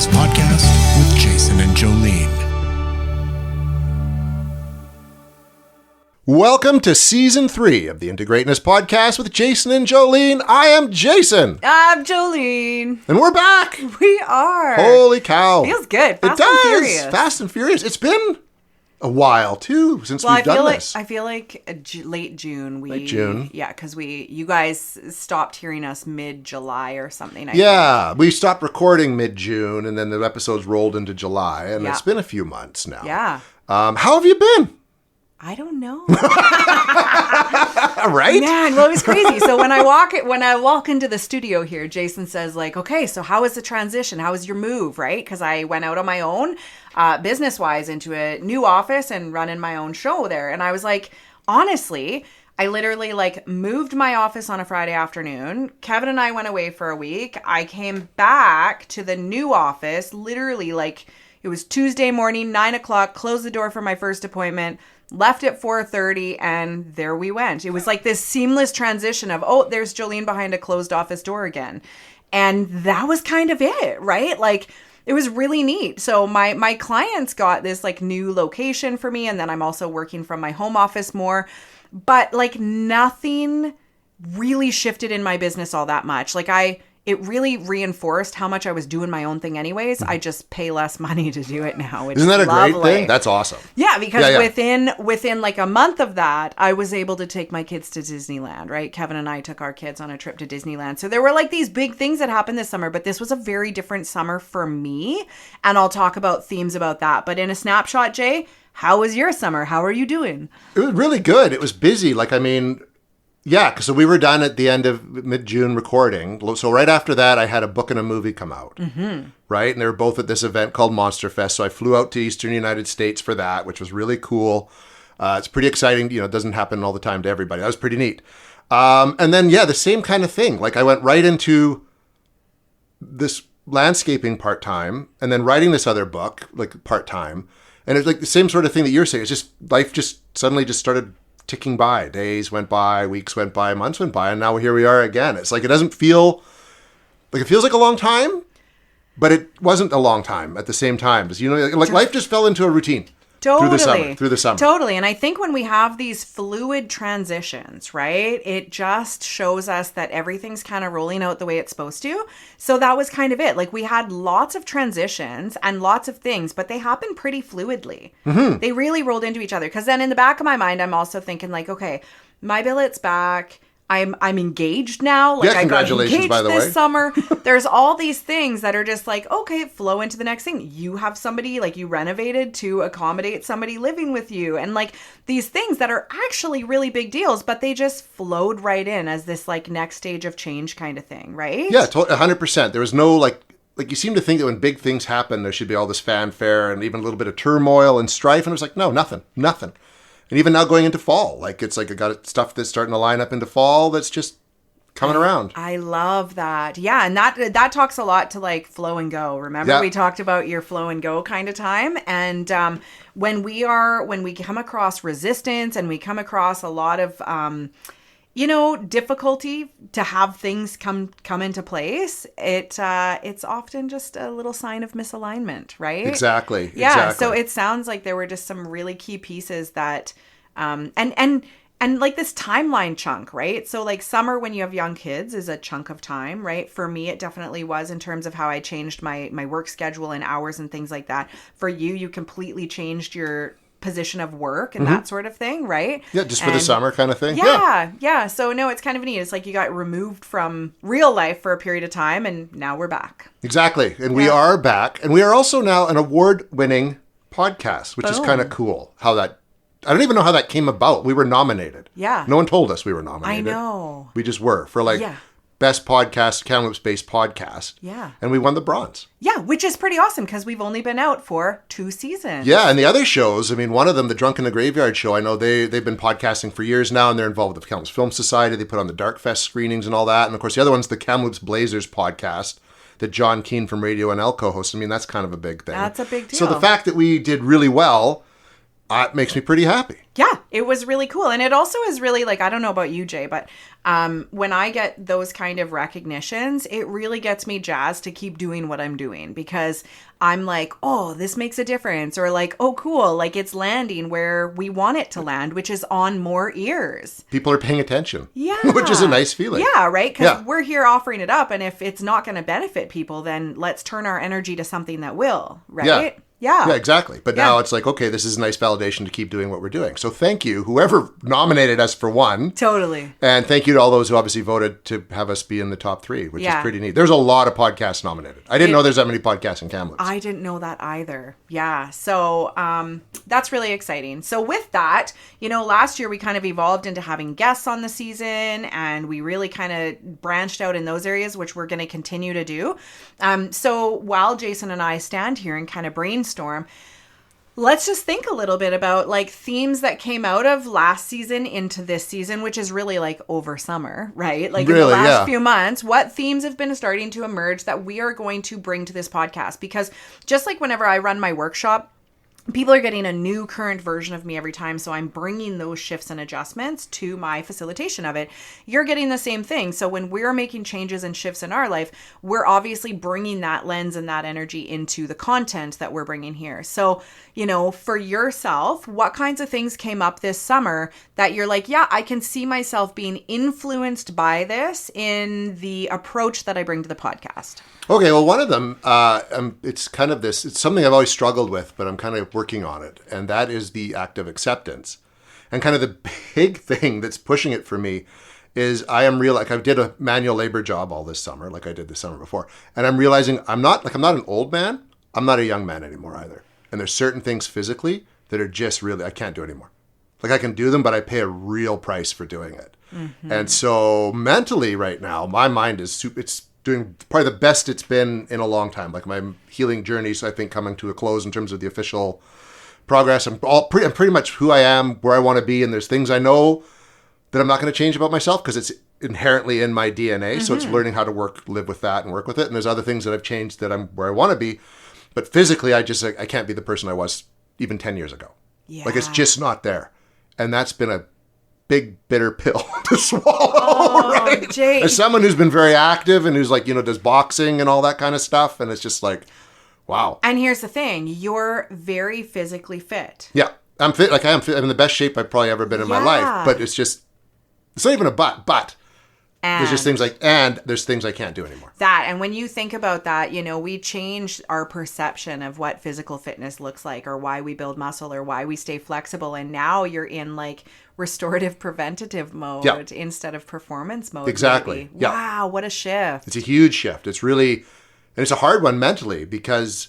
Greatness Podcast with Jason and Jolene. Welcome to Season 3 of the Into Greatness Podcast with Jason and Jolene. I am Jason. I'm Jolene. And we're back. We are. Holy cow. Feels good. It does. Fast and Furious. It's been a while, too, since we've done this. I feel like late June. Late June? Yeah, because you guys stopped hearing us mid-July or something. I think. We stopped recording mid-June, and then the episodes rolled into July, and it's been a few months now. Yeah. How have you been? I don't know. Right? Man, well, it was crazy. So when I walk into the studio here, Jason says like, okay, so how was the transition? How was your move, right? Because I went out on my own, business-wise, into a new office and running my own show there. And I was like, honestly, I literally moved my office on a Friday afternoon. Kevin and I went away for a week. I came back to the new office, literally it was Tuesday morning, 9:00, closed the door for my first appointment, left at 4:30, and there we went. It was like this seamless transition of, oh, there's Jolene behind a closed office door again. And that was kind of it, right? It was really neat. So my clients got this new location for me, and then I'm also working from my home office more. But nothing really shifted in my business all that much. It really reinforced how much I was doing my own thing anyways. I just pay less money to do it now. Which Isn't that a lovely. great thing? That's awesome. Yeah, because within a month of that, I was able to take my kids to Disneyland, right? Kevin and I took our kids on a trip to Disneyland. So there were these big things that happened this summer, but this was a very different summer for me. And I'll talk about themes about that. But in a snapshot, Jay, how was your summer? How are you doing? It was really good. It was busy. So we were done at the end of mid-June recording. So right after that, I had a book and a movie come out, right? And they were both at this event called Monster Fest. So I flew out to Eastern United States for that, which was really cool. It's pretty exciting. It doesn't happen all the time to everybody. That was pretty neat. And then, the same kind of thing. I went right into this landscaping part-time and then writing this other book, part-time. And it's the same sort of thing that you're saying. It's just, life just suddenly just started ticking by. Days went by, weeks went by, months went by, and now here we are again. It's it doesn't feel it feels like a long time, but it wasn't a long time at the same time. Life just fell into a routine. Totally. Through the summer. Totally. And I think when we have these fluid transitions, right, it just shows us that everything's kind of rolling out the way it's supposed to. So that was kind of it. We had lots of transitions and lots of things, but they happened pretty fluidly. Mm-hmm. They really rolled into each other. Because then in the back of my mind, I'm also thinking okay, my billet's back. I'm engaged now. Congratulations, I got engaged by the way. this summer. There's all these things that are just okay, flow into the next thing. You have somebody, you renovated to accommodate somebody living with you. And these things that are actually really big deals, but they just flowed right in as this next stage of change kind of thing, right? Yeah, 100%. There was no you seem to think that when big things happen, there should be all this fanfare and even a little bit of turmoil and strife. And it was no, nothing. And even now going into fall, I got stuff that's starting to line up into fall that's just coming around. I love that. Yeah, and that talks a lot to flow and go. Remember we talked about your flow and go kind of time. And when we come across resistance and we come across a lot of difficulty to have things come into place, it's often just a little sign of misalignment, right? Exactly. Yeah. Exactly. So it sounds like there were just some really key pieces that, and this timeline chunk, right? So summer when you have young kids is a chunk of time, right? For me, it definitely was in terms of how I changed my work schedule and hours and things like that. For you completely changed your position of work and that sort of thing, right? Yeah, just for the summer kind of thing. Yeah. So no, it's kind of neat. It's you got removed from real life for a period of time and now we're back. Exactly. And we are back. And we are also now an award-winning podcast, which is kind of cool. I don't even know how that came about. We were nominated. Yeah. No one told us we were nominated. I know. We just were for best podcast, Kamloops-based podcast. Yeah. And we won the bronze. Yeah, which is pretty awesome because we've only been out for 2 seasons. Yeah, and the other shows, one of them, the Drunk in the Graveyard show, I know they've been podcasting for years now, and they're involved with the Kamloops Film Society. They put on the Dark Fest screenings and all that. And of course, the other one's the Kamloops Blazers podcast that John Keane from Radio NL co-hosts. That's kind of a big thing. That's a big deal. So the fact that we did really well it makes me pretty happy. Yeah, it was really cool. And it also is really like, I don't know about you, Jay, but when I get those kind of recognitions, it really gets me jazzed to keep doing what I'm doing, because I'm like, oh, this makes a difference. Or like, oh, cool. Like it's landing where we want it to land, which is on more ears. People are paying attention. Yeah. Which is a nice feeling. Yeah, right? Because we're here offering it up. And if it's not going to benefit people, then let's turn our energy to something that will, right? Yeah, exactly. But now it's like, okay, this is a nice validation to keep doing what we're doing. So thank you, whoever nominated us for one. Totally. And thank you to all those who obviously voted to have us be in the top 3, which is pretty neat. There's a lot of podcasts nominated. I didn't know there's that many podcasts in Kamloops. I didn't know that either. Yeah. So that's really exciting. So with that, last year we kind of evolved into having guests on the season, and we really kind of branched out in those areas, which we're going to continue to do. So while Jason and I stand here and kind of brainstorm, let's just think a little bit about like themes that came out of last season into this season, which is really like over summer, right? Like in the last few months, what themes have been starting to emerge that we are going to bring to this podcast? Because just like whenever I run my workshop, people are getting a new current version of me every time. So I'm bringing those shifts and adjustments to my facilitation of it. You're getting the same thing. So when we're making changes and shifts in our life, we're obviously bringing that lens and that energy into the content that we're bringing here. So, for yourself, what kinds of things came up this summer that you're like, yeah, I can see myself being influenced by this in the approach that I bring to the podcast? Okay, well, one of them, it's kind of this, it's something I've always struggled with, but I'm kind of working on it. And that is the act of acceptance. And kind of the big thing that's pushing it for me is I did a manual labor job all this summer, like I did the summer before. And I'm realizing I'm not an old man. I'm not a young man anymore either. And there's certain things physically that are just really, I can't do anymore. Like I can do them, but I pay a real price for doing it. Mm-hmm. And so mentally right now, my mind is it's doing probably the best it's been in a long time. Like my healing journey, so I think coming to a close in terms of the official progress. I'm pretty much who I am, where I want to be, and there's things I know that I'm not going to change about myself because it's inherently in my DNA. Mm-hmm. So it's learning how to live with that and work with it. And there's other things that I've changed that I'm where I want to be, but physically I can't be the person I was even 10 years ago. Yeah. Like it's just not there, and that's been a big bitter pill to swallow, right? Jay. As someone who's been very active and who's like, does boxing and all that kind of stuff. And it's just like, wow. And here's the thing. You're very physically fit. Yeah. I'm fit. Like I am fit. I'm in the best shape I've probably ever been in my life. But it's not even a but. There's just things there's things I can't do anymore. And when you think about that, we change our perception of what physical fitness looks like, or why we build muscle, or why we stay flexible. And now you're in like restorative preventative mode instead of performance mode. Exactly. Yeah. Wow, what a shift. It's a huge shift. It's really, and it's a hard one mentally because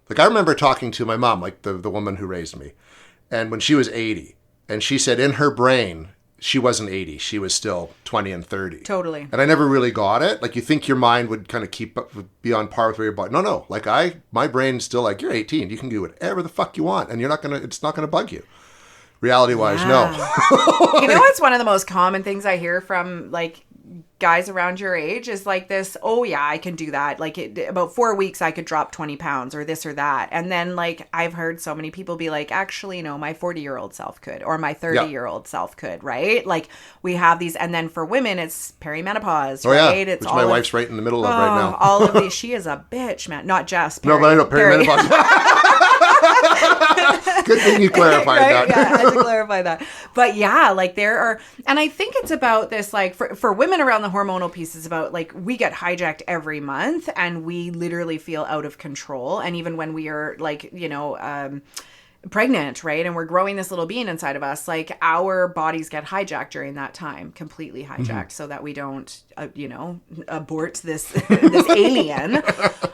like I remember talking to my mom, like the woman who raised me, and when she was 80, and she said in her brain, she wasn't 80. She was still 20 and 30. Totally. And I never really got it. Like you think your mind would kind of keep up, be on par with where your body. No. Like my brain's still like, you're 18. You can do whatever the fuck you want. And it's not going to bug you. Reality wise, no. It's one of the most common things I hear from like guys around your age is like this, oh yeah, I can do that. Like about 4 weeks, I could drop 20 pounds or this or that. And then like, I've heard so many people be like, actually, no, my 40-year-old self could, or my 30-year-old self could, right? Like we have these, and then for women, it's perimenopause, right? Yeah. It's which my wife's right in the middle of right now. All of these, she is a bitch, man. Not just No, but I know perimenopause. Good thing you clarified that. Yeah, I had to clarify that. But yeah, like there are, and I think it's about this, like for women around the hormonal piece, is about like we get hijacked every month and we literally feel out of control. And even when we are like, pregnant, right? And we're growing this little being inside of us, like our bodies get hijacked during that time, completely hijacked, so that we don't, abort this alien.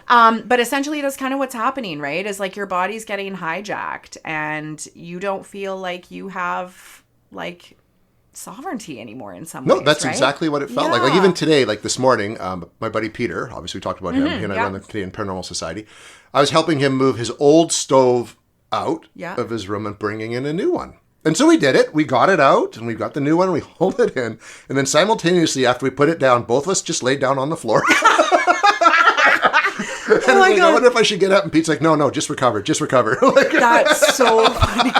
But essentially that's kind of what's happening, right? Is like your body's getting hijacked and you don't feel like you have like sovereignty anymore in some ways. No, that's right? exactly what it felt like. Like even today, like this morning, my buddy Peter, obviously we talked about him, he and I run the Canadian Paranormal Society. I was helping him move his old stove out of his room and bringing in a new one. And so we did it. We got it out and we got the new one and we hauled it in. And then simultaneously after we put it down, both of us just laid down on the floor. And it's like, I wonder if I should get up. And Pete's like, no, just recover. Like, That's so funny.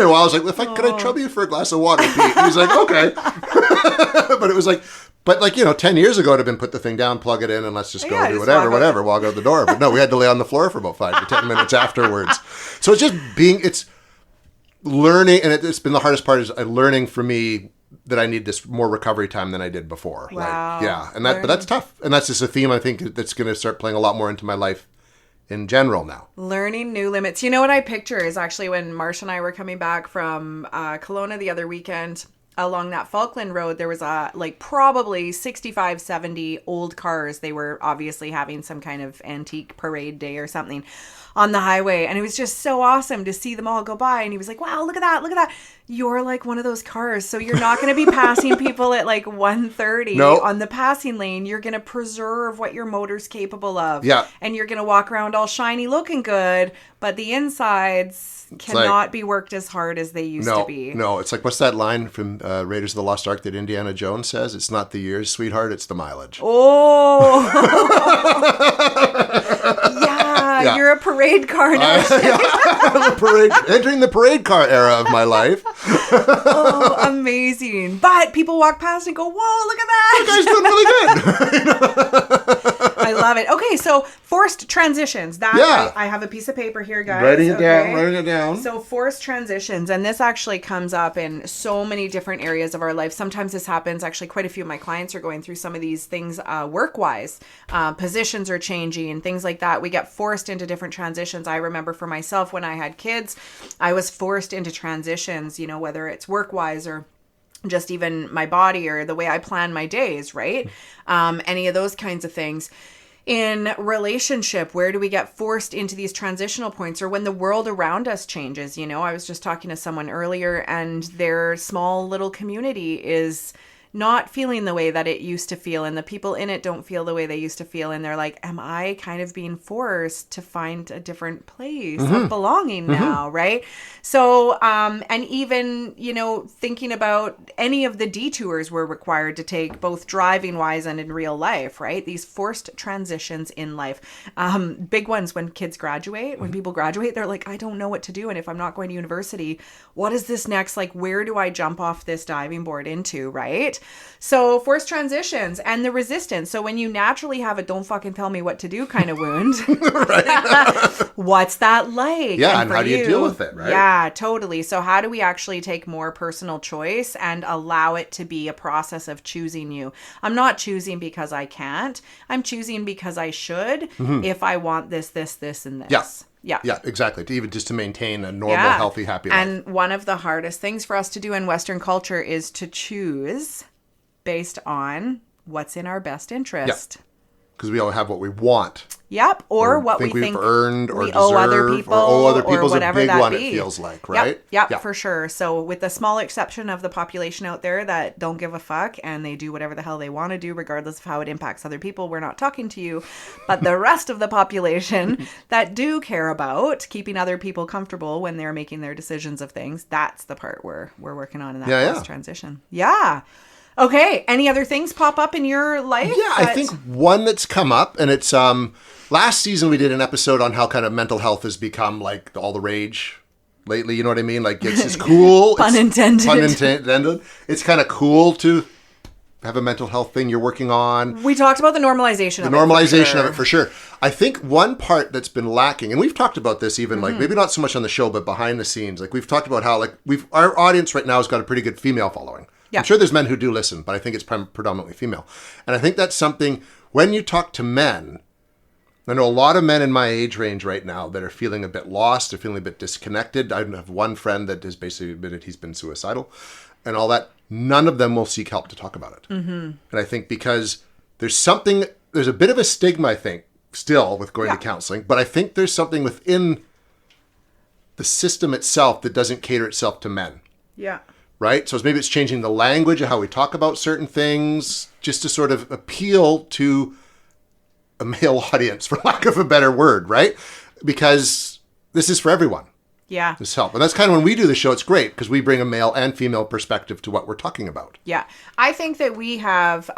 well, I was like, could I trouble you for a glass of water, Pete? And he's like, okay. But it was like, 10 years ago, I'd have been put the thing down, plug it in, and let's just go do whatever, walk out the door. But no, we had to lay on the floor for about 5 to 10 minutes afterwards. So it's just it's learning, and it's been the hardest part is learning for me that I need this more recovery time than I did before. Wow. But that's tough. And that's just a theme I think that's going to start playing a lot more into my life in general now. Learning new limits. You know what I picture is actually when Marsh and I were coming back from Kelowna the other weekend, along that Falkland Road, there was probably 65, 70 old cars. They were obviously having some kind of antique parade day or something on the highway. And it was just so awesome to see them all go by. And he was like, wow, look at that. You're like one of those cars. So you're not going to be passing people at 1:30 on the passing lane. You're going to preserve what your motor's capable of. Yeah. And you're going to walk around all shiny looking good, but the insides cannot be worked as hard as they used to be. No, it's like, what's that line from Raiders of the Lost Ark that Indiana Jones says? It's not the years, sweetheart, it's the mileage. Oh. Yeah, you're a parade car now. Entering the parade car era of my life. Oh, amazing. But people walk past and go, whoa, look at that. You guys doing really good. I love it. Okay, so forced transitions. I have a piece of paper here, guys. Writing it down. So forced transitions. And this actually comes up in so many different areas of our life. Sometimes this happens. Actually, quite a few of my clients are going through some of these things work-wise. Positions are changing and things like that. We get forced into different transitions. I remember for myself when I had kids, I was forced into transitions, whether it's work-wise or just even my body or the way I plan my days, right? Any of those kinds of things. In relationship, where do we get forced into these transitional points, or when the world around us changes? I was just talking to someone earlier and their small little community is not feeling the way that it used to feel, and the people in it don't feel the way they used to feel, and they're like, am I kind of being forced to find a different place of belonging now, right? So, and even, thinking about any of the detours we're required to take, both driving wise and in real life, right? These forced transitions in life. Big ones when kids graduate, when people graduate, they're like, I don't know what to do, and if I'm not going to university, what is this next? Like, where do I jump off this diving board into, right? So forced transitions and the resistance. So when you naturally have a don't fucking tell me what to do kind of wound, what's that like? Yeah, and how do you deal with it, right? Yeah, totally. So how do we actually take more personal choice and allow it to be a process of choosing you? I'm not choosing because I can't. I'm choosing because I should if I want this, and this. Yeah. Yeah, exactly. Even just to maintain a normal, healthy, happy life. And one of the hardest things for us to do in Western culture is to choose based on what's in our best interest. Because we all have what we want. Yep. Or what we think we've earned or we deserve. owe other people. Or owe other people is a whatever big that one, be. It feels like, right? Yep, for sure. So with the small exception of the population out there that don't give a fuck and they do whatever the hell they want to do, regardless of how it impacts other people, we're not talking to you. But the rest of the population that do care about keeping other people comfortable when they're making their decisions of things, that's the part we're working on in that transition. Yeah. Okay. Any other things pop up in your life? Yeah, I think one that's come up, and it's last season we did an episode on how kind of mental health has become like all the rage lately. You know what I mean? Like it's cool. Pun intended. Pun intended. It's kind of cool to have a mental health thing you're working on. We talked about the normalization of it. The normalization of it, for sure. I think one part that's been lacking, and we've talked about this even like maybe not so much on the show, but behind the scenes. Like we've talked about how our audience right now has got a pretty good female following. Yeah. I'm sure there's men who do listen, but I think it's predominantly female. And I think that's something, when you talk to men, I know a lot of men in my age range right now that are feeling a bit lost, they're feeling a bit disconnected. I have one friend that has basically admitted he's been suicidal and all that. None of them will seek help to talk about it. And I think because there's a bit of a stigma, I think, still with going to counseling, but I think there's something within the system itself that doesn't cater itself to men. Yeah. Right? So maybe it's changing the language of how we talk about certain things just to sort of appeal to a male audience, for lack of a better word, right? Because this is for everyone. Yeah. This help. And that's kind of when we do the show, it's great because we bring a male and female perspective to what we're talking about. Yeah. I think that we have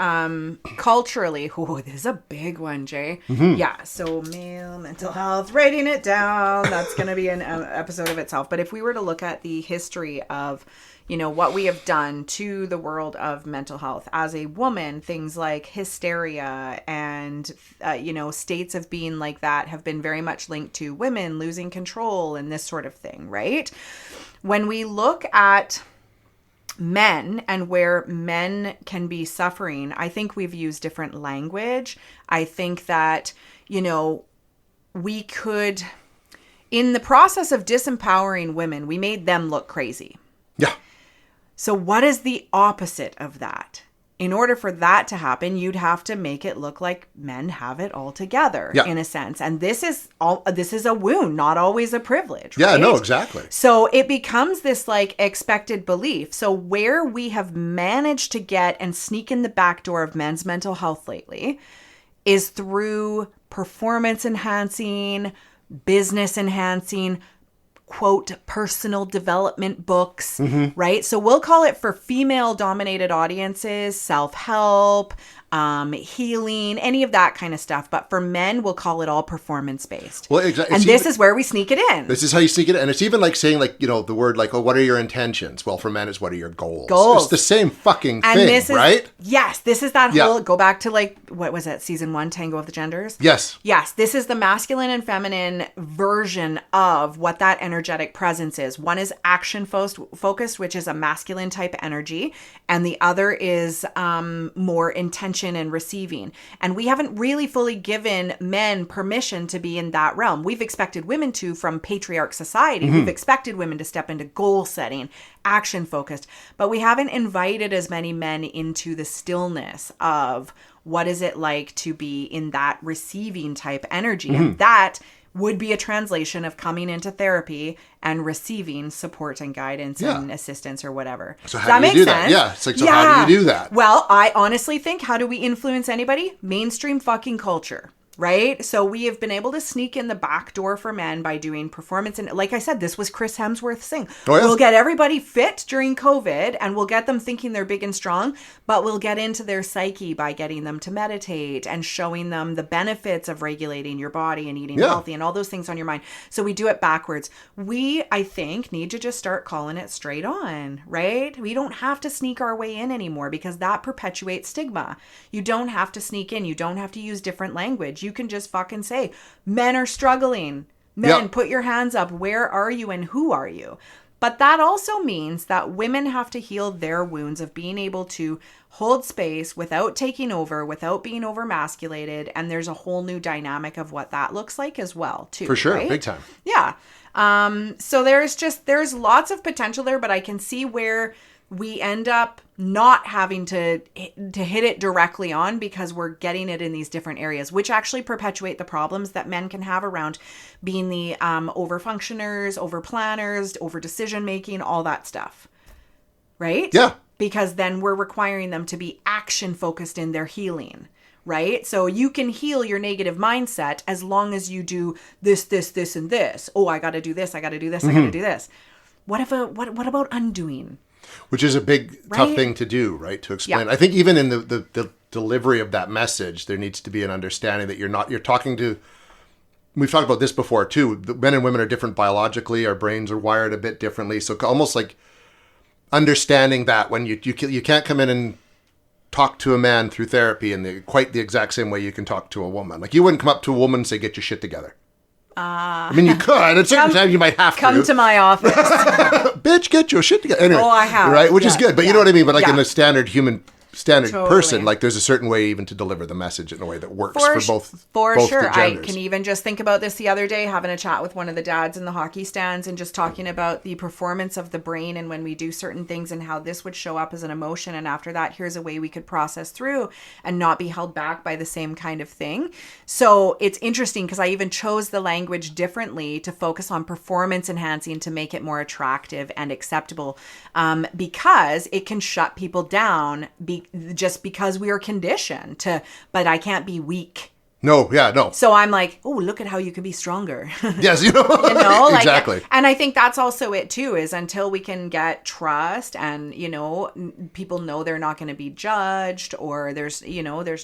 culturally, this is a big one, Jay. Yeah. So male mental health, writing it down. That's going to be an episode of itself. But if we were to look at the history of, what we have done to the world of mental health as a woman, things like hysteria and, states of being like that have been very much linked to women losing control and this sort of thing, right? When we look at men and where men can be suffering, I think we've used different language. I think that, we could, in the process of disempowering women, we made them look crazy. Yeah. So what is the opposite of that? In order for that to happen, you'd have to make it look like men have it all together, in a sense. And this is a wound, not always a privilege. Yeah, right? no, exactly. So it becomes this like expected belief. So where we have managed to get and sneak in the back door of men's mental health lately is through performance enhancing, business enhancing, quote, personal development books, right? So we'll call it for female dominated audiences, self-help, healing, any of that kind of stuff. But for men, we'll call it all performance based. Well, exactly. And this is where we sneak it in. This is how you sneak it in. And it's even like saying the word like, oh, what are your intentions? Well, for men, it's what are your goals? It's the same fucking thing, this is, right? Yes. This is that whole, go back to like, what was it? Season 1, Tango of the Genders? Yes. Yes. This is the masculine and feminine version of what that energetic presence is. One is action focused, which is a masculine type energy. And the other is more intention and receiving. And we haven't really fully given men permission to be in that realm. We've expected women to from patriarch society. We've expected women to step into goal setting, action focused, but we haven't invited as many men into the stillness of what is it like to be in that receiving type energy. And that would be a translation of coming into therapy and receiving support and guidance and assistance or whatever. So how do you do that? Yeah. It's like, so how do you do that? Well, I honestly think, how do we influence anybody? Mainstream fucking culture. Right? So we have been able to sneak in the back door for men by doing performance. And like I said, this was Chris Hemsworth's thing. Oh, yeah. We'll get everybody fit during COVID and we'll get them thinking they're big and strong, but we'll get into their psyche by getting them to meditate and showing them the benefits of regulating your body and eating healthy and all those things on your mind. So we do it backwards. We, I think, need to just start calling it straight on, right? We don't have to sneak our way in anymore because that perpetuates stigma. You don't have to sneak in. You don't have to use different language. You can just fucking say, men are struggling. Men, put your hands up. Where are you and who are you? But that also means that women have to heal their wounds of being able to hold space without taking over, without being overmasculated. And there's a whole new dynamic of what that looks like as well, too. For sure. Right? Big time. Yeah. So there's lots of potential there, but I can see where we end up not having to hit it directly on because we're getting it in these different areas, which actually perpetuate the problems that men can have around being the over-functioners, over-planners, over-decision-making, all that stuff. Right? Yeah. Because then we're requiring them to be action-focused in their healing. Right? So you can heal your negative mindset as long as you do this, this, this, and this. Oh, I got to do this. I got to do this. I got to do this. What about undoing? Which is a big, tough thing to do, right? To explain. Yeah. I think even in the delivery of that message, there needs to be an understanding that you're talking to, we've talked about this before too, the men and women are different biologically, our brains are wired a bit differently. So almost like understanding that when you can't come in and talk to a man through therapy in quite the exact same way you can talk to a woman. Like you wouldn't come up to a woman and say, get your shit together. I mean, you could. At certain times, you might have to. Come to my office. Bitch, get your shit together. Anyway, I have. Right? Which is good. But you know what I mean? But like in a standard Totally. person, like there's a certain way even to deliver the message in a way that works for both sure. the genders. I can even just think about this the other day, having a chat with one of the dads in the hockey stands and just talking about the performance of the brain and when we do certain things and how this would show up as an emotion. And after that, here's a way we could process through and not be held back by the same kind of thing. So it's interesting because I even chose the language differently to focus on performance enhancing to make it more attractive and acceptable because it can shut people down just because we are conditioned to, but I can't be weak, No, yeah, no. So I'm like, oh, look at how you can be stronger. Yes, Like, exactly. And I think that's also it too, is until we can get trust and, people know they're not going to be judged, or there's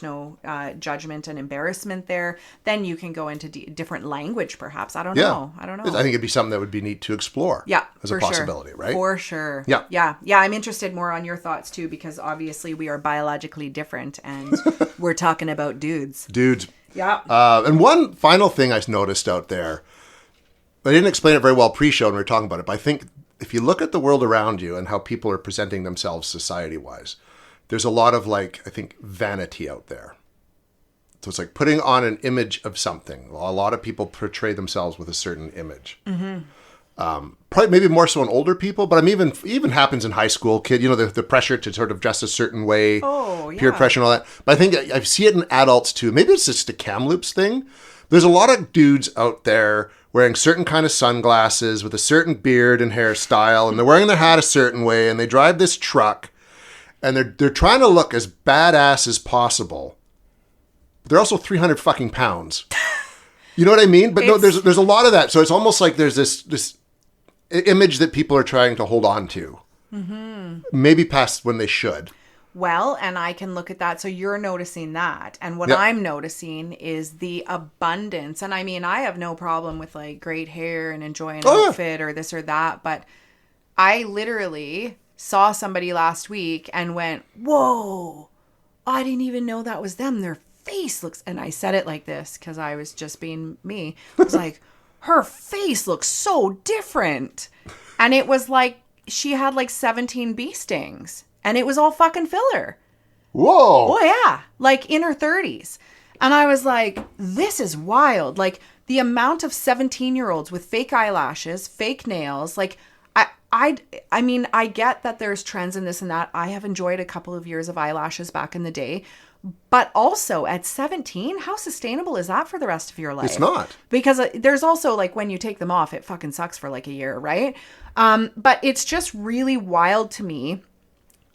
no judgment and embarrassment there, then you can go into different language perhaps. I don't know. I think it'd be something that would be neat to explore. Yeah, as a possibility, right? For sure. Yeah. Yeah. Yeah. I'm interested more on your thoughts too, because obviously we are biologically different and we're talking about dudes. Dudes. Yeah. And one final thing I noticed out there, I didn't explain it very well pre-show when we were talking about it, but I think if you look at the world around you and how people are presenting themselves society-wise, there's a lot of vanity out there. So it's like putting on an image of something. A lot of people portray themselves with a certain image. Mm-hmm. Probably maybe more so in older people, but even happens in high school. The pressure to sort of dress a certain way, peer pressure and all that. But I think I see it in adults too. Maybe it's just a Kamloops thing. There's a lot of dudes out there wearing certain kind of sunglasses with a certain beard and hairstyle, and they're wearing their hat a certain way, and they drive this truck, and they're trying to look as badass as possible. But they're also 300 fucking pounds. You know what I mean? But no, there's a lot of that. So it's almost like there's this image that people are trying to hold on to. Mm-hmm. Maybe past when they should. Well, and I can look at that. So you're noticing that. And what I'm noticing is the abundance. And I mean, I have no problem with great hair and enjoying an outfit or this or that. But I literally saw somebody last week and went, whoa, I didn't even know that was them. Their face looks, and I said it like this because I was just being me. I was like, her face looks so different. And it was like she had 17 bee stings and it was all fucking filler. Whoa. Oh yeah. In her 30s. And I was like, this is wild. The amount of 17-year-olds with fake eyelashes, fake nails, I mean, I get that there's trends in this and that. I have enjoyed a couple of years of eyelashes back in the day. But also at 17, how sustainable is that for the rest of your life? It's not. Because there's also when you take them off, it fucking sucks for a year, right? But it's just really wild to me.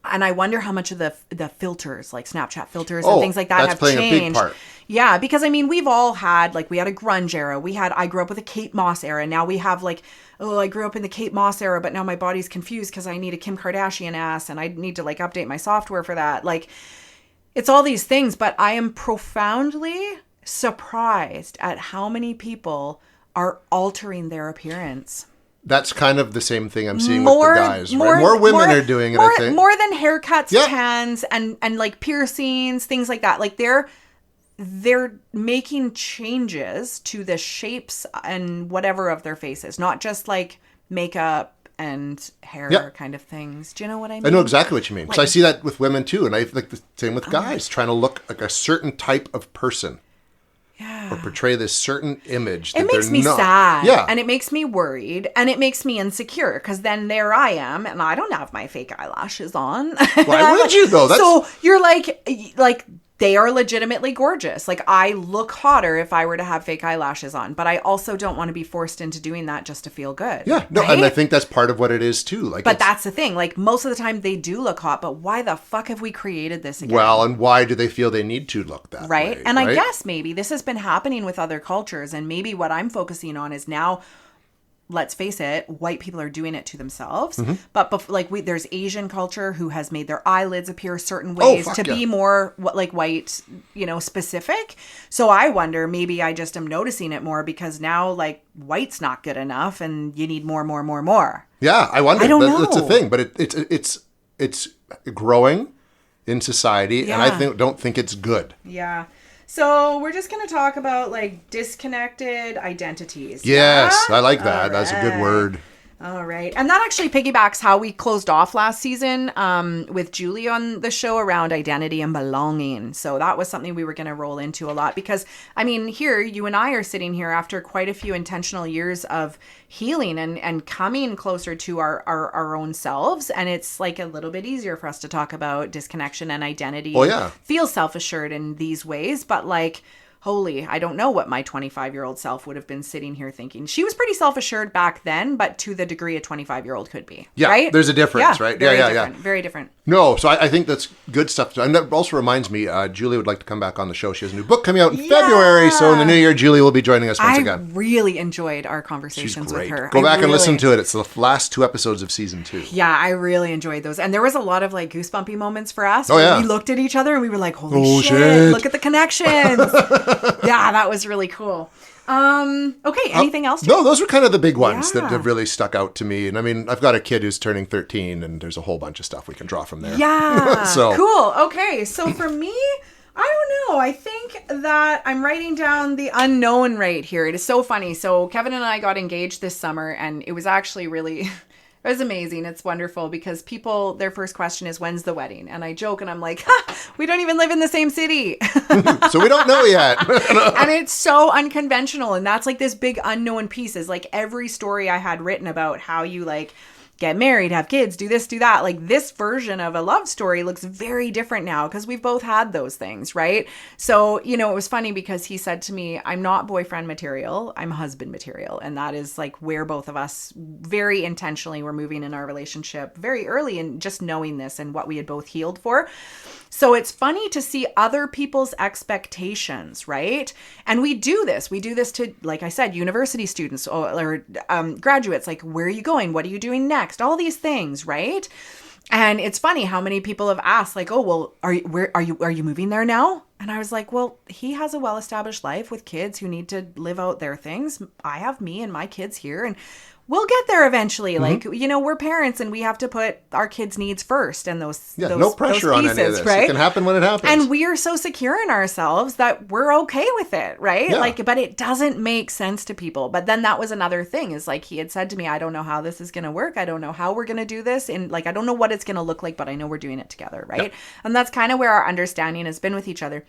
And I wonder how much of the filters, Snapchat filters and things like that, have playing changed. A big part. Yeah, because I mean, we've all had we had a grunge era. I grew up with a Kate Moss era. Now we have I grew up in the Kate Moss era, but now my body's confused because I need a Kim Kardashian ass and I need to update my software for that. It's all these things, but I am profoundly surprised at how many people are altering their appearance. That's kind of the same thing I'm seeing with the guys. More women are doing it, I think. More than haircuts, tans, and piercings, things like that. They're making changes to the shapes and whatever of their faces, not just makeup and hair kind of things. Do you know what I mean? I know exactly what you mean. Because I see that with women too. And I the same with guys trying to look like a certain type of person. Yeah. Or portray this certain image that it makes they're me not. sad. Yeah. And it makes me worried. And it makes me insecure. Because then there I am. And I don't have my fake eyelashes on. Why would you though? So you're they are legitimately gorgeous. I look hotter if I were to have fake eyelashes on, but I also don't want to be forced into doing that just to feel good. Yeah, no, right? And I think that's part of what it is too. But that's the thing. Most of the time they do look hot, but why the fuck have we created this again? Well, and why do they feel they need to look that way? Right. And I guess maybe this has been happening with other cultures, and maybe what I'm focusing on is now, let's face it, white people are doing it to themselves. Mm-hmm. But there's Asian culture who has made their eyelids appear certain ways to be more white, specific. So I wonder, maybe I just am noticing it more because now white's not good enough and you need more. Yeah, I wonder. I don't know. That's a thing, but it's growing in society, and I don't think it's good. Yeah. So we're just going to talk about disconnected identities. Yes, yeah? I like that. That's a good word. All right. And that actually piggybacks how we closed off last season with Julie on the show around identity and belonging. So that was something we were going to roll into a lot because, I mean, here, you and I are sitting here after quite a few intentional years of healing and coming closer to our own selves. And it's a little bit easier for us to talk about disconnection and identity. Oh, yeah. Feel self-assured in these ways. But holy, I don't know what my 25-year-old self would have been sitting here thinking. She was pretty self-assured back then, but to the degree a 25-year-old could be. Yeah, right? there's a difference, right? Very different. Very different. No, so I think that's good stuff. And that also reminds me, Julie would like to come back on the show. She has a new book coming out in February. So in the new year, Julie will be joining us once again. I really enjoyed our conversations with her. Go back and listen to it. It's the last 2 episodes of season 2. Yeah, I really enjoyed those. And there was a lot of like goosebumpy moments for us. Oh, yeah. We looked at each other and we were like, holy shit, look at the connections. Yeah, that was really cool. Okay, anything else? No, those were kind of the big ones that have really stuck out to me. And I mean, I've got a kid who's turning 13 and there's a whole bunch of stuff we can draw from there. Yeah, so cool. Okay, so for me, I don't know. I think that I'm writing down the unknown right here. It is so funny. So Kevin and I got engaged this summer and it was actually really... It was amazing. It's wonderful because people, their first question is, when's the wedding? And I joke and I'm like, we don't even live in the same city. So we don't know yet. And it's so unconventional. And that's like this big unknown piece is like every story I had written about how you like get married, have kids, do this, do that. Like this version of a love story looks very different now because we've both had those things, right? So, you know, it was funny because he said to me, I'm not boyfriend material, I'm husband material. And that is like where both of us very intentionally were moving in our relationship very early and just knowing this and what we had both healed for. So it's funny to see other people's expectations, right? And we do this. We do this to, like I said, university students or graduates. Like, where are you going? What are you doing next? All these things, right? And it's funny how many people have asked, like, "Oh, well, are you moving there now?" And I was like, "Well, he has a well-established life with kids who need to live out their things. I have me and my kids here, and we'll get there eventually. Mm-hmm. Like, you know, we're parents and we have to put our kids' needs first and those no pressure those pieces, on any of this. Right? It can happen when it happens. And we are so secure in ourselves that we're okay with it, right? Yeah. Like, but it doesn't make sense to people. But then that was another thing is like he had said to me, I don't know how this is going to work. I don't know how we're going to do this. And like, I don't know what it's going to look like, but I know we're doing it together, right? Yeah. And that's kind of where our understanding has been with each other.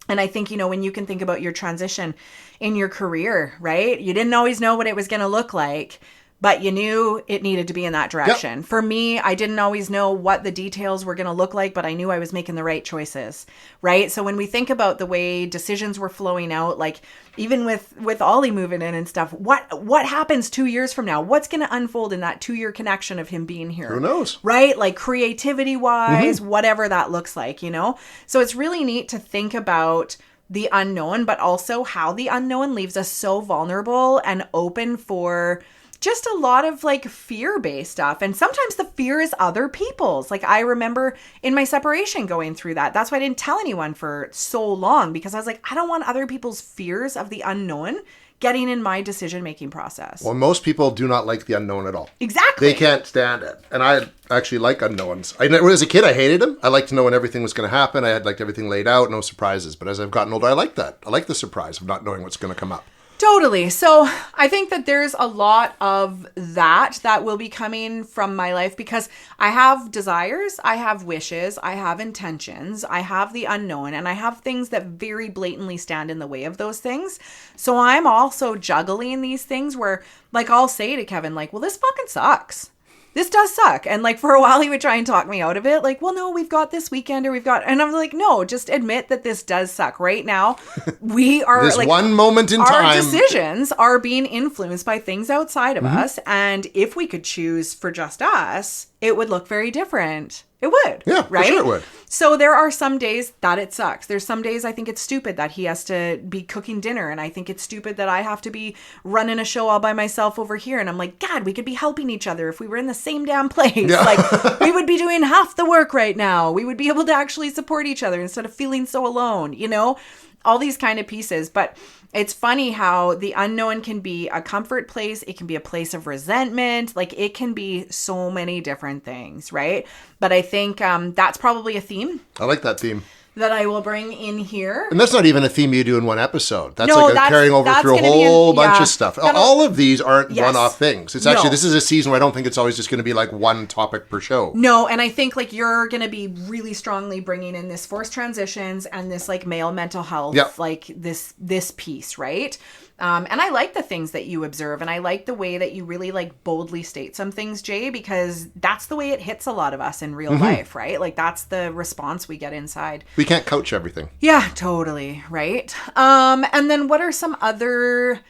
And I think, you know, when you can think about your transition in your career, right? You didn't always know what it was going to look like, but you knew it needed to be in that direction. Yep. For me, I didn't always know what the details were going to look like, but I knew I was making the right choices, right? So when we think about the way decisions were flowing out, like even with Ollie moving in and stuff, what happens 2 years from now? What's going to unfold in that 2-year connection of him being here? Who knows? Right? Like creativity-wise, whatever that looks like, you know? So it's really neat to think about the unknown, but also how the unknown leaves us so vulnerable and open for just a lot of like fear-based stuff. And sometimes the fear is other people's. Like I remember in my separation going through that. That's why I didn't tell anyone for so long because I was like, I don't want other people's fears of the unknown getting in my decision-making process. Well, most people do not like the unknown at all. Exactly. They can't stand it. And I actually like unknowns. As a kid, I hated them. I liked to know when everything was going to happen. I had like everything laid out, no surprises. But as I've gotten older, I like that. I like the surprise of not knowing what's going to come up. Totally. So I think that there's a lot of that will be coming from my life because I have desires, I have wishes, I have intentions, I have the unknown, and I have things that very blatantly stand in the way of those things. So I'm also juggling these things where like I'll say to Kevin, like, well, this fucking sucks. This does suck. And like for a while he would try and talk me out of it. Like, well, no, we've got this weekend and I'm like, no, just admit that this does suck. Right now, we are this like one moment in time. Our decisions are being influenced by things outside of us. And if we could choose for just us, it would look very different. It would. Yeah, right? For sure it would. So there are some days that it sucks. There's some days I think it's stupid that he has to be cooking dinner. And I think it's stupid that I have to be running a show all by myself over here. And I'm like, God, we could be helping each other if we were in the same damn place. Yeah. Like we would be doing half the work right now. We would be able to actually support each other instead of feeling so alone, you know? All these kind of pieces. But it's funny how the unknown can be a comfort place. It can be a place of resentment. Like it can be so many different things, right? But I think that's probably a theme. I like that theme. That I will bring in here. And that's not even a theme you do in one episode. That's carrying over through a whole bunch of stuff. All of these aren't one-off things. It's actually, this is a season where I don't think it's always just going to be like one topic per show. No, and I think like you're going to be really strongly bringing in this forced transitions and this like male mental health, like this piece, right? And I like the things that you observe, and I like the way that you really like boldly state some things, Jay, because that's the way it hits a lot of us in real life, right? Like that's the response we get inside. We can't coach everything. Yeah, totally, right? And then what are some other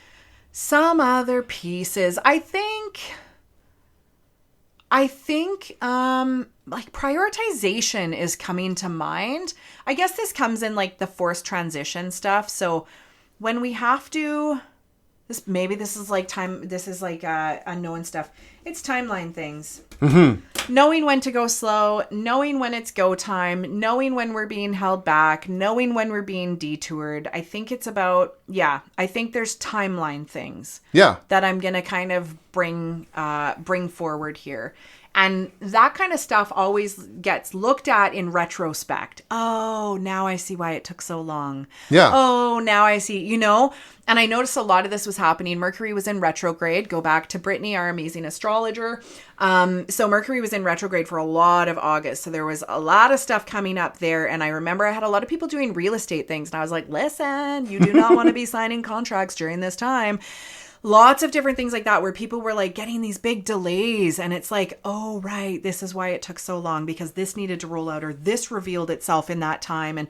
pieces? I think like prioritization is coming to mind. I guess this comes in like the forced transition stuff. So when we have to, this is like unknown stuff. It's timeline things. Knowing when to go slow, knowing when it's go time, knowing when we're being held back, knowing when we're being detoured. I think it's about, I think there's timeline things that I'm going to kind of bring forward here. And that kind of stuff always gets looked at in retrospect. Oh, now I see why it took so long. Yeah. Oh, now I see, And I noticed a lot of this was happening. Mercury was in retrograde. Go back to Brittany, our amazing astrologer. So Mercury was in retrograde for a lot of August. So there was a lot of stuff coming up there. And I remember I had a lot of people doing real estate things. And I was like, listen, you do not want to be signing contracts during this time. Lots of different things like that where people were like getting these big delays, and it's like, oh, right, this is why it took so long, because this needed to roll out or this revealed itself in that time. And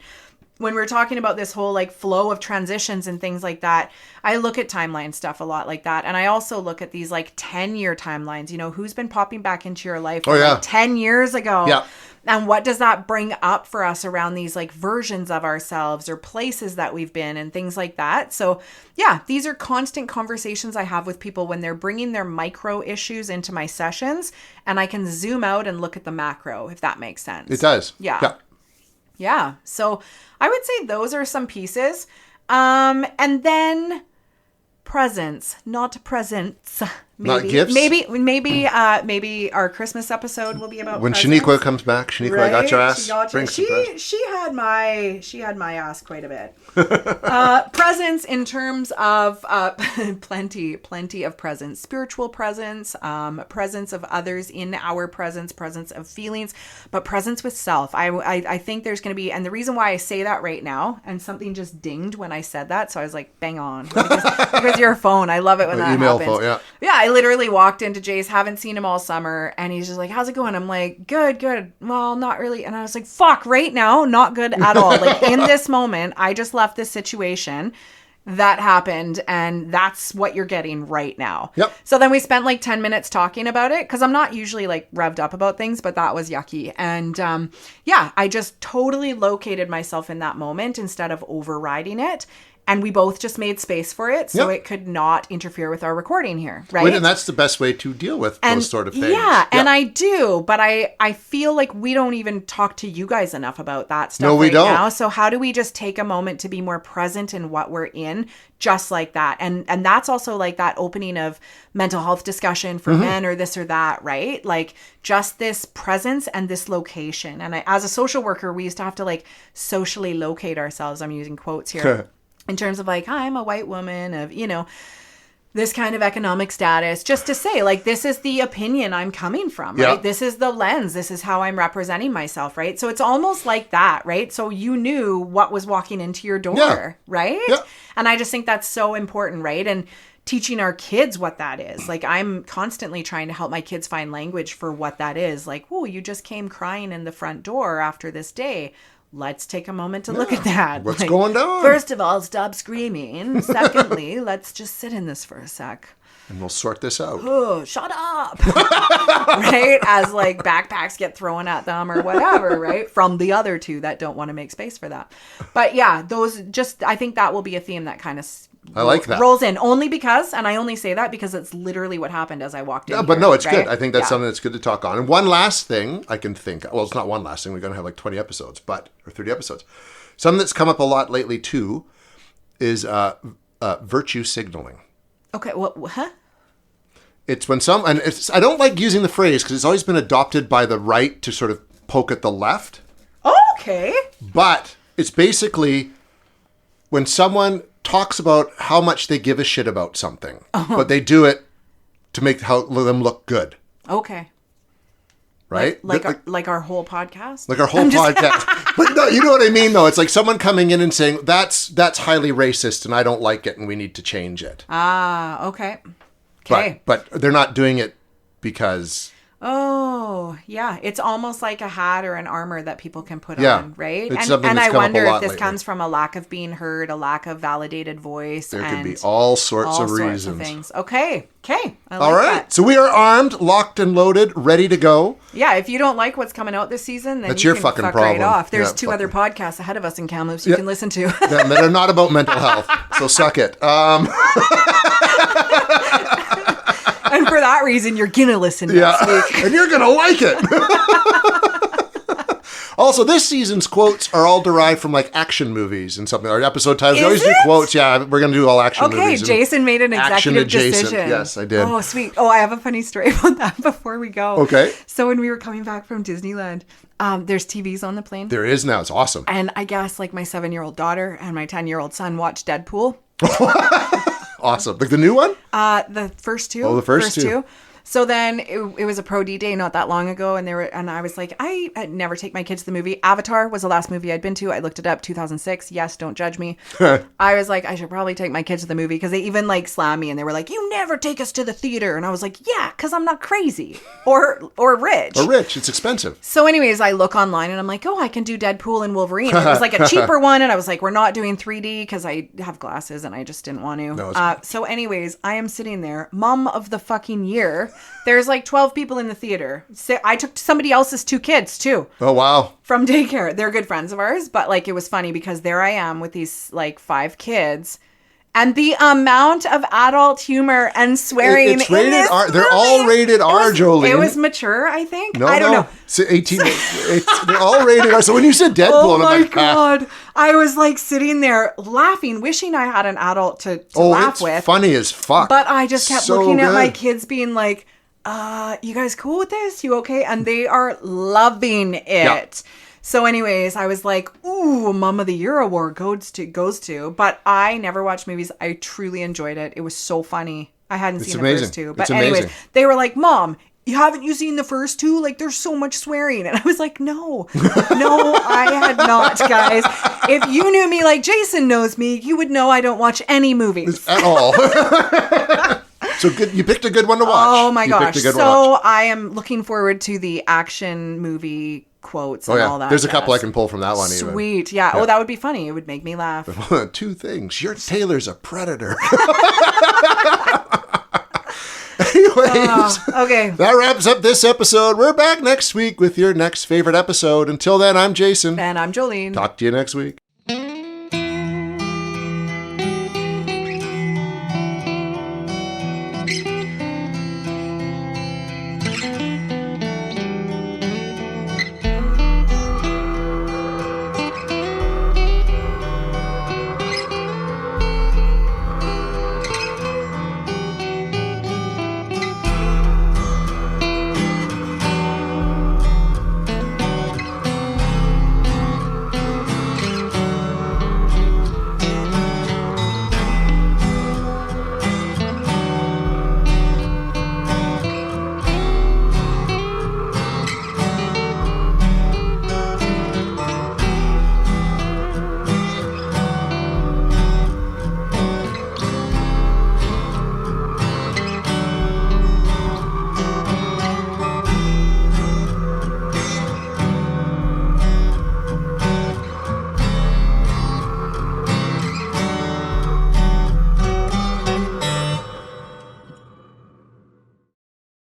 when we're talking about this whole like flow of transitions and things like that, I look at timeline stuff a lot like that. And I also look at these like 10-year timelines, who's been popping back into your life like 10 years ago. Yeah. And what does that bring up for us around these like versions of ourselves or places that we've been and things like that? So yeah, these are constant conversations I have with people when they're bringing their micro issues into my sessions, and I can zoom out and look at the macro, if that makes sense. It does. Yeah. So I would say those are some pieces. And then presents, not presents. Maybe, not gifts? Maybe our Christmas episode will be about when presents. Shaniqua comes back. Shaniqua, I got your ass. She had my ass quite a bit. Presents in terms of plenty of presents, spiritual presents, presence of others in our presence of feelings, but presence with self. I think there's going to be, and the reason why I say that right now, and something just dinged when I said that, so I was like, bang on, because your phone. I love it when that email happens. Phone, Yeah, I literally walked into Jay's, haven't seen him all summer, and he's just like, how's it going? I'm like, good. Well, not really. And I was like, fuck, right now, not good at all. Like in this moment, I just left this situation that happened, and that's what you're getting right now. Yep. So then we spent like 10 minutes talking about it, because I'm not usually like revved up about things, but that was yucky. And I just totally located myself in that moment instead of overriding it. And we both just made space for it so it could not interfere with our recording here, right? And that's the best way to deal with those sort of things. Yeah, and I do, but I feel like we don't even talk to you guys enough about that stuff we don't. now. So how do we just take a moment to be more present in what we're in, just like that? And that's also like that opening of mental health discussion for men or this or that, right? Like just this presence and this location. And as a social worker, we used to have to like socially locate ourselves. I'm using quotes here. In terms of like, I'm a white woman of, this kind of economic status, just to say like, this is the opinion I'm coming from, right? Yeah. This is the lens. This is how I'm representing myself, right? So it's almost like that, right? So you knew what was walking into your door, right? Yeah. And I just think that's so important, right? And teaching our kids what that is. Like I'm constantly trying to help my kids find language for what that is. Like, oh, you just came crying in the front door after this day. Let's take a moment to look at that. What's going on? First of all, stop screaming. Secondly, let's just sit in this for a sec. And we'll sort this out. Oh, shut up. Right? As like backpacks get thrown at them or whatever, right? From the other two that don't want to make space for that. But yeah, I think that will be a theme that kind of I like that. Rolls in only because, and I only say that because it's literally what happened as I walked in. Yeah, but here, no, it's right? good. I think that's something that's good to talk on. And one last thing I can think, well, it's not one last thing. We're going to have like 20 episodes, or 30 episodes. Something that's come up a lot lately too is virtue signaling. Okay, well, huh? It's when I don't like using the phrase because it's always been adopted by the right to sort of poke at the left. Okay. But it's basically when someone talks about how much they give a shit about something, but they do it to make them look good. Okay. right? Like our whole podcast? Like our whole podcast. But no, you know what I mean, though? It's like someone coming in and saying, that's highly racist and I don't like it and we need to change it. Ah, okay. Okay. But they're not doing it because... Oh, yeah. It's almost like a hat or an armor that people can put Yeah. on, right? It's And something that's I come up a wonder lot if this lately. comes from a lack of being heard, a lack of validated voice. There and could be all sorts of of reasons. things. Okay. I like All right. that. So we are armed, locked and loaded, ready to go. Yeah, if you don't like what's coming out this season, then That's you your can fucking fuck problem. right off. There's Yeah, two fuck other it. podcasts ahead of us in Kamloops you can listen to. That are not about mental health. So suck it. And for that reason, you're going to listen next week. And you're going to like it. Also, this season's quotes are all derived from like action movies and something. Our episode titles, we always do quotes. Yeah, we're going to do all action movies. Okay, Jason made an action executive adjacent. decision. Yes, I did. Oh, sweet. Oh, I have a funny story about that before we go. Okay. So when we were coming back from Disneyland, there's TVs on the plane. There is now. It's awesome. And I guess like my 7-year-old daughter and my 10-year-old son watched Deadpool. Awesome. Like the new one? The first two. Oh, the first two. So then it was a pro D day not that long ago, and I was like, I'd never take my kids to the movie. Avatar was the last movie I'd been to. I looked it up, 2006. Yes, don't judge me. I was like, I should probably take my kids to the movie because they even like slammed me and they were like, you never take us to the theater, and I was like, yeah, because I'm not crazy or rich. Or rich. It's expensive. So anyways, I look online and I'm like, oh, I can do Deadpool and Wolverine. It was like a cheaper one. And I was like, we're not doing 3D because I have glasses and I just didn't want to. No, so anyways, I am sitting there, mom of the fucking year. There's like 12 people in the theater. So I took somebody else's 2 kids too. Oh, wow. From daycare. They're good friends of ours. But like, it was funny because there I am with these like 5 kids. And the amount of adult humor and swearing It's rated in this R. They're movie, all rated R, Jolene. It was mature, I think. No, I don't no. know. So 18. They're all rated R. So when you said Deadpool, Oh I'm my like, God. I was like sitting there laughing, wishing I had an adult to oh, laugh it's with. funny as fuck. But I just kept So looking at my good. kids being like, you guys cool with this? You okay? And they are loving it. Yeah. So anyways, I was like, ooh, Mom of the Year award goes to. But I never watched movies. I truly enjoyed it. It was so funny. I hadn't seen the first 2. But It's anyways, amazing. they were like, Mom, haven't you seen the first 2? Like, there's so much swearing. And I was like, no, I had not, guys. If you knew me like Jason knows me, you would know I don't watch any movies. At all. So good. You picked a good one to watch. Oh my You gosh. picked a good one to watch. So I am looking forward to the action movie quotes Oh, and yeah. all that. There's a couple I jazz. can pull from that one even. Sweet. Yeah. Oh, that would be funny. It would make me laugh. 2 things. Your Taylor's a predator. Anyways, Okay. that wraps up this episode. We're back next week with your next favorite episode. Until then, I'm Jason. And I'm Jolene. Talk to you next week.